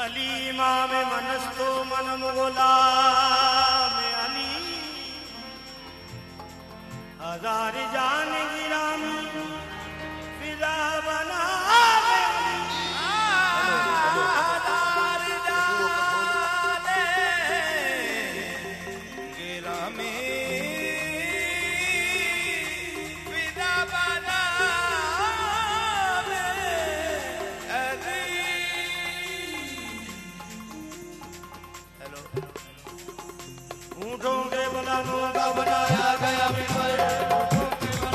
अली इमाम मनस्तो मन मुगला में अली हजार जान गिरामी फिदा बना ऊँटों के बलानों का बनाया गया मिंबर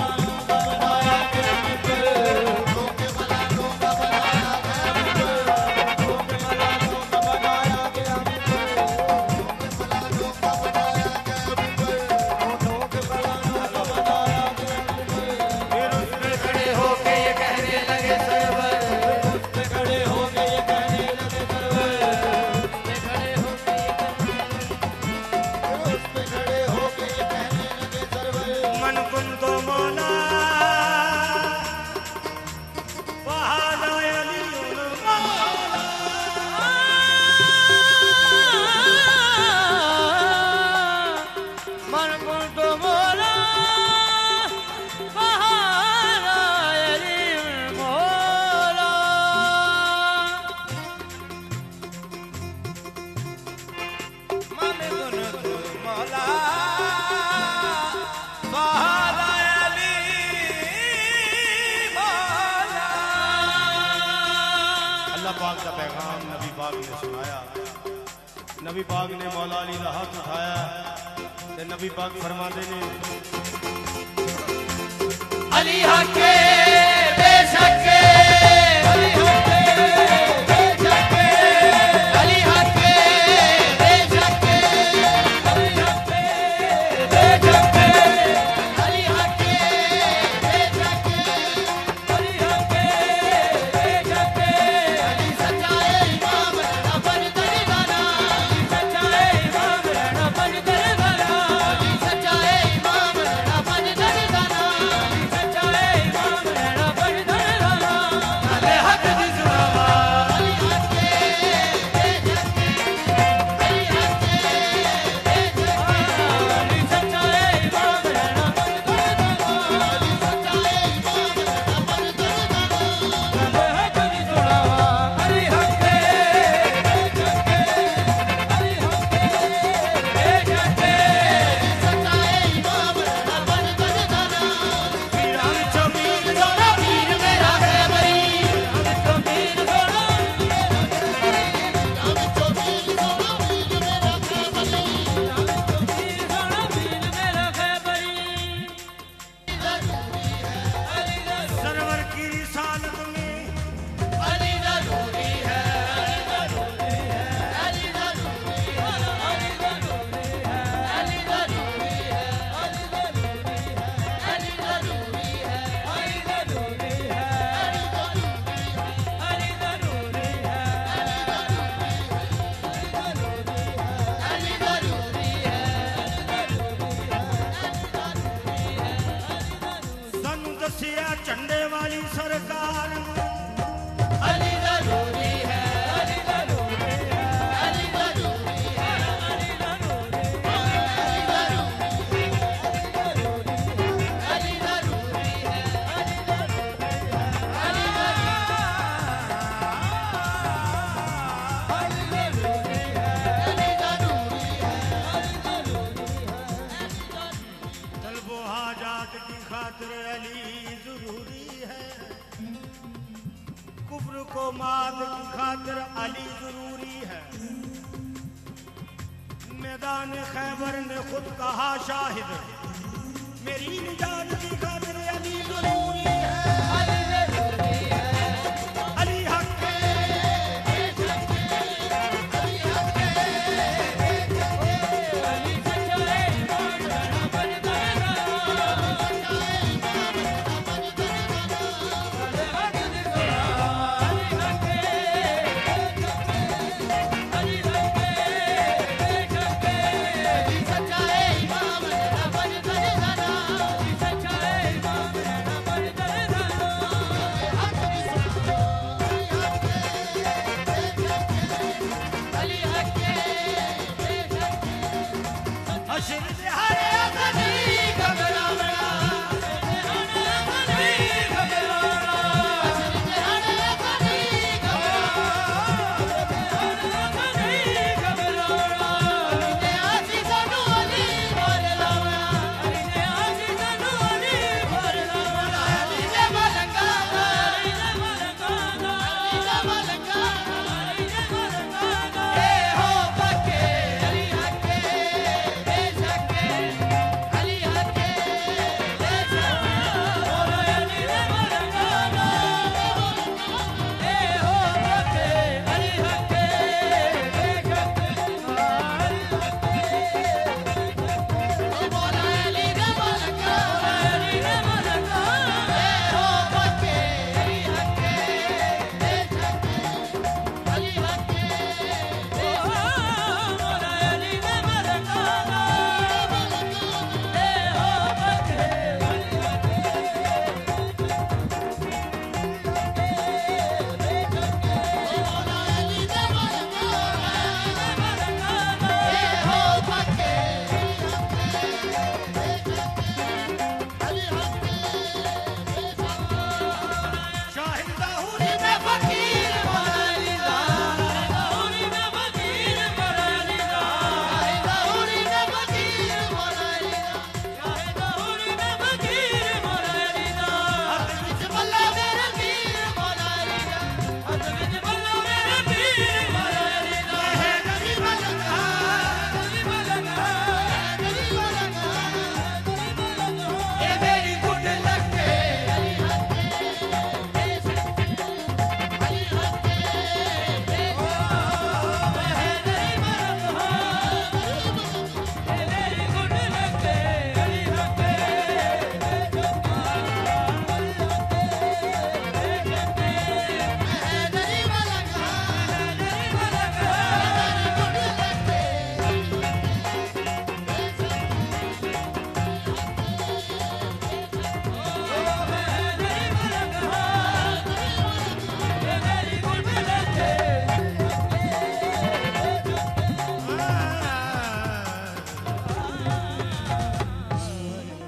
पाक का पैगाम नबी पाक ने सुनाया। नबी पाक ने मौला अली का हाथ उठाया ते नबी पाक फरमाते ने अली हके बेशके अली हके बेशके अली हके बेशके अली हके बेशके अली हके बेशके अली हके बेशके अली सच्चाए इमाम रबर दरबारा अली सच्चाए इमाम रबर दरबारा अली सच्चाए इमाम रबर दरबारा अली सच्चाए इमाम रबर दरबारा अले हक दी सुनावा अली हके बेशके अली हके बेशके अली सच्चाए इमाम रबर दरबारा अली सच्चाए इमाम रबर दरबारा अले हक दी सुनावा अली हके बेशके अली हके बेशके सच्चाए इमाम रबर दरबारा पीरां चमीर सोना पीर मेरा है बरी चमीर सोना पीर सोना पीर मेरा है बरी चमीर सोना पीर मेरा है बरी सरवर की रिसालत में अली ज़रूरी है अली ज़रूरी है अली ज़रूरी है अली ज़रूरी है अली ज़रूरी है अली ज़रूरी है अली ज़रूरी है अली ज़रूरी है अली ज़रूरी है सानू दसिया झंडे वाली सरकार अली ज़रूरी है अली ज़रूरी है अली ज़रूरी है अली ज़रूरी है अली ज़रूरी है अली ज़रूरी है अली तलबो हाजात की खातिर अली ज़रूरी है कुफ्र को मात की खातिर अली ज़रूरी है मैदान खैबर ने खुद कहा शाहिद मेरी निजात की खातिर अली ज़रूरी है